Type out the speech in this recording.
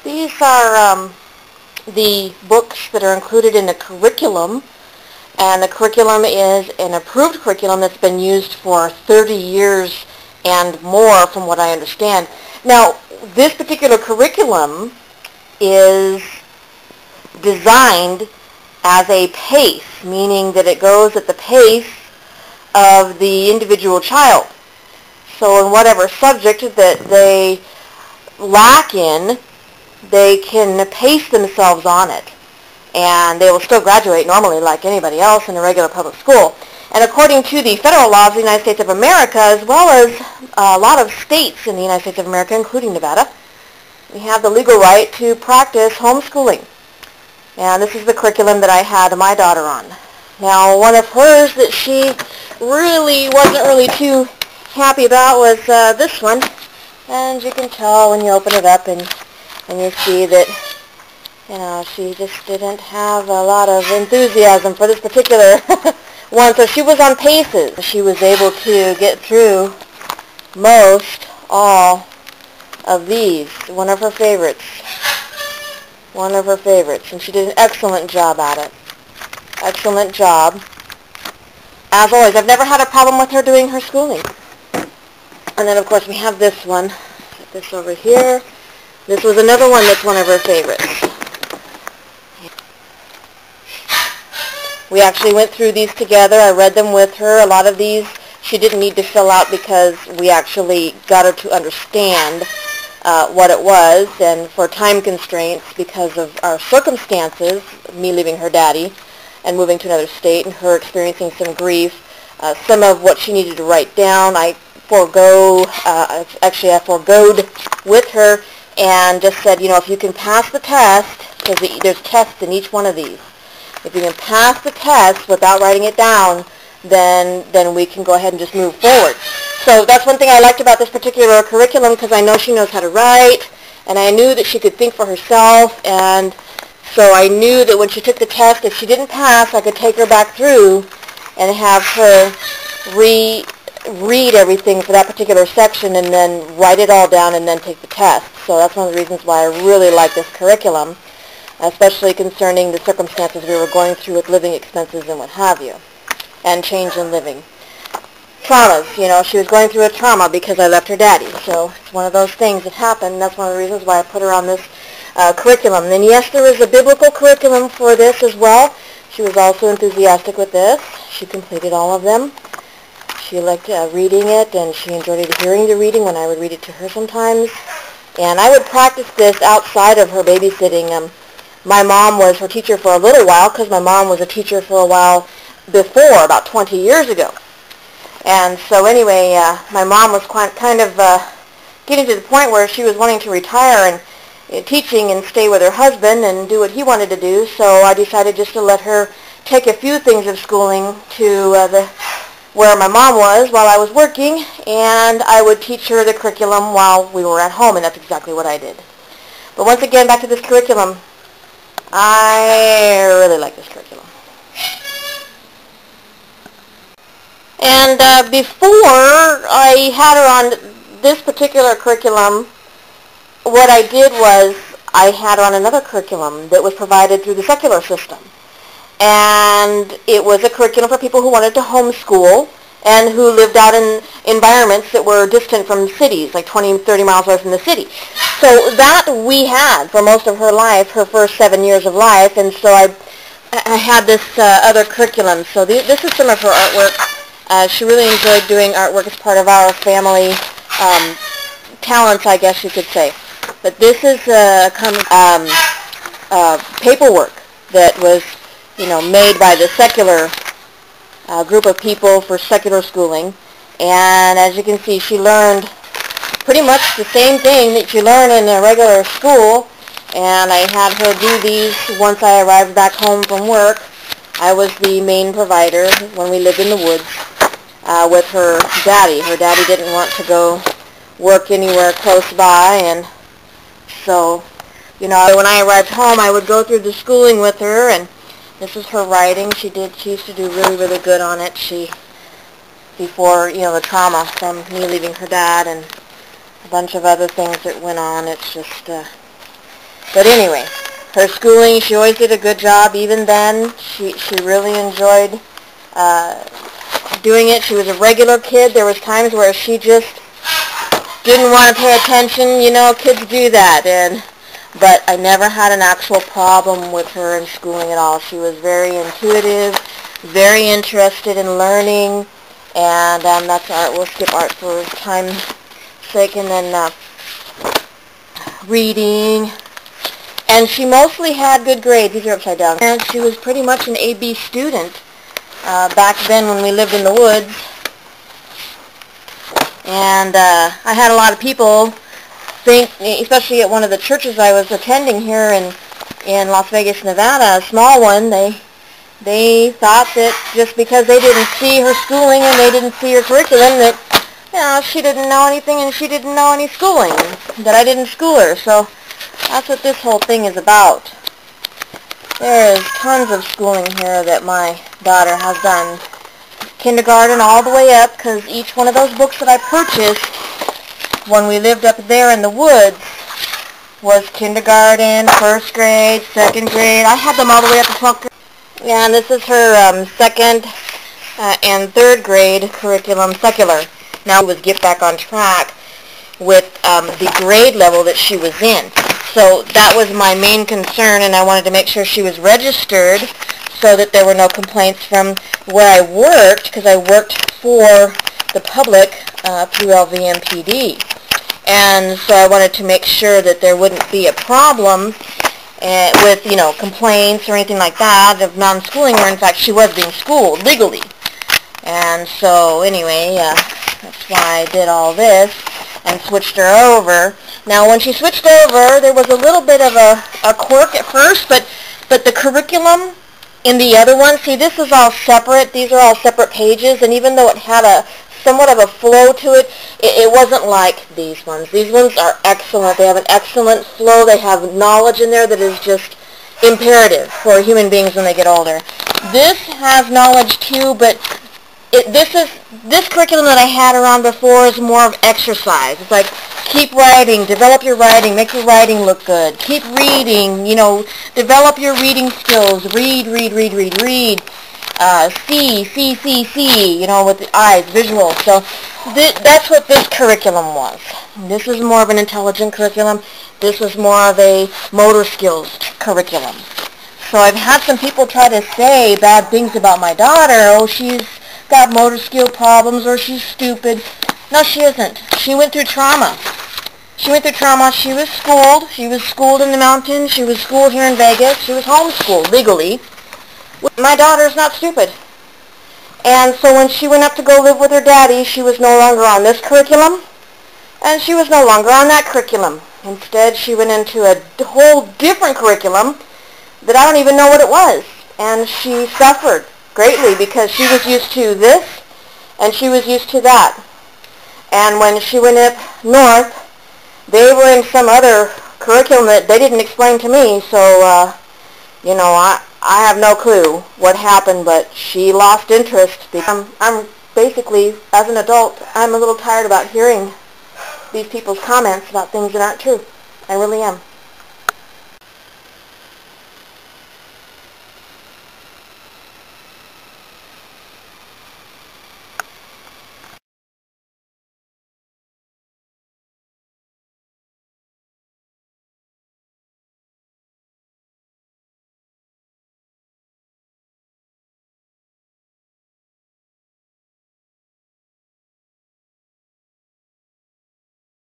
These are the books that are included in the curriculum, and the curriculum is an approved curriculum that's been used for 30 years and more from what I understand. Now, this particular curriculum is designed as a pace, meaning that it goes at the pace of the individual child. So in whatever subject that they lack in, they can pace themselves on it, and they will still graduate normally like anybody else in a regular public school. And according to the federal laws of the United States of America, as well as a lot of states in the United States of America, including Nevada, we have the legal right to practice homeschooling. And this is the curriculum that I had my daughter on. Now, one of hers that she wasn't really too happy about was this one. And you can tell when you open it up and you see that, she just didn't have a lot of enthusiasm for this particular one. So she was on paces. She was able to get through most all of these. One of her favorites. And she did an excellent job at it. Excellent job. As always, I've never had a problem with her doing her schooling. And then, of course, we have this one. Set this over here. This was another one that's one of her favorites. We actually went through these together. I read them with her. A lot of these she didn't need to fill out because we actually got her to understand what it was, and for time constraints because of our circumstances, me leaving her daddy and moving to another state and her experiencing some grief, some of what she needed to write down, I forgoed with her and just said, if you can pass the test, because there's tests in each one of these, if you can pass the test without writing it down, then we can go ahead and just move forward. So that's one thing I liked about this particular curriculum, because I know she knows how to write, and I knew that she could think for herself, and so I knew that when she took the test, if she didn't pass, I could take her back through and have her read everything for that particular section and then write it all down and then take the test. So that's one of the reasons why I really like this curriculum, especially concerning the circumstances we were going through with living expenses and what have you, and change in living. Traumas, she was going through a trauma because I left her daddy. So it's one of those things that happened, and that's one of the reasons why I put her on this curriculum. And yes, there is a biblical curriculum for this as well. She was also enthusiastic with this. She completed all of them. She liked reading it, and she enjoyed hearing the reading when I would read it to her sometimes. And I would practice this outside of her babysitting. My mom was her teacher for a little while, because my mom was a teacher for a while before, about 20 years ago. And so anyway, my mom was kind of getting to the point where she was wanting to retire and teaching and stay with her husband and do what he wanted to do. So I decided just to let her take a few things of schooling to where my mom was while I was working, and I would teach her the curriculum while we were at home, and that's exactly what I did. But once again, back to this curriculum. I really like this curriculum. And before I had her on this particular curriculum, what I did was I had her on another curriculum that was provided through the secular system. And it was a curriculum for people who wanted to homeschool and who lived out in environments that were distant from cities, like 20, 30 miles away from the city. So that we had for most of her life, her first 7 years of life, and so I had this other curriculum. So this is some of her artwork. She really enjoyed doing artwork as part of our family talents, I guess you could say. But this is paperwork that was, made by the secular group of people for secular schooling. And as you can see, she learned pretty much the same thing that you learn in a regular school. And I had her do these once I arrived back home from work. I was the main provider when we lived in the woods with her daddy. Her daddy didn't want to go work anywhere close by, and so, when I arrived home, I would go through the schooling with her, and this is her writing. She used to do really, really good on it. Before, the trauma from me leaving her dad and a bunch of other things that went on, it's just, But anyway, her schooling, she always did a good job. Even then, she really enjoyed doing it. She was a regular kid. There was times where she just didn't want to pay attention. You know, kids do that. But I never had an actual problem with her in schooling at all. She was very intuitive, very interested in learning, and that's art. We'll skip art for time's sake, and then reading. And she mostly had good grades. These are upside down. And she was pretty much an A-B student back then when we lived in the woods. And I had a lot of people think, especially at one of the churches I was attending here in Las Vegas, Nevada, a small one, they thought that just because they didn't see her schooling and they didn't see her curriculum that, you know, she didn't know anything and she didn't know any schooling, that I didn't school her. So that's what this whole thing is about. There is tons of schooling here that my daughter has done. Kindergarten all the way up, because each one of those books that I purchased when we lived up there in the woods was kindergarten, first grade, second grade. I had them all the way up to 12th grade. Yeah, and this is her second and third grade curriculum, secular. Now was get back on track with the grade level that she was in. So that was my main concern, and I wanted to make sure she was registered so that there were no complaints from where I worked, because I worked for the public through LVMPD. And so I wanted to make sure that there wouldn't be a problem with, you know, complaints or anything like that of non-schooling, where in fact she was being schooled legally. And so anyway, that's why I did all this and switched her over. Now when she switched over, there was a little bit of a quirk at first, but the curriculum in the other one, see, this is all separate. These are all separate pages, and even though it had a somewhat of a flow to it, it wasn't like these ones. These ones are excellent. They have an excellent flow. They have knowledge in there that is just imperative for human beings when they get older. This has knowledge too, but this curriculum that I had around before is more of exercise. It's like, keep writing, develop your writing, make your writing look good. Keep reading, you know, develop your reading skills. Read. See, you know, with the eyes, visual. So that's what this curriculum was. This was more of an intelligent curriculum. This was more of a motor skills curriculum. So I've had some people try to say bad things about my daughter. Oh, she's got motor skill problems, or she's stupid. No, she isn't. She went through trauma. She went through trauma. She was schooled. She was schooled in the mountains. She was schooled here in Vegas. She was homeschooled legally. My daughter's not stupid. And so when she went up to go live with her daddy, she was no longer on this curriculum, and she was no longer on that curriculum. Instead, she went into a whole different curriculum that I don't even know what it was. And she suffered greatly because she was used to this and she was used to that. And when she went up north, they were in some other curriculum that they didn't explain to me. So, you know, I have no clue what happened, but she lost interest. I'm basically, as an adult, I'm a little tired about hearing these people's comments about things that aren't true. I really am.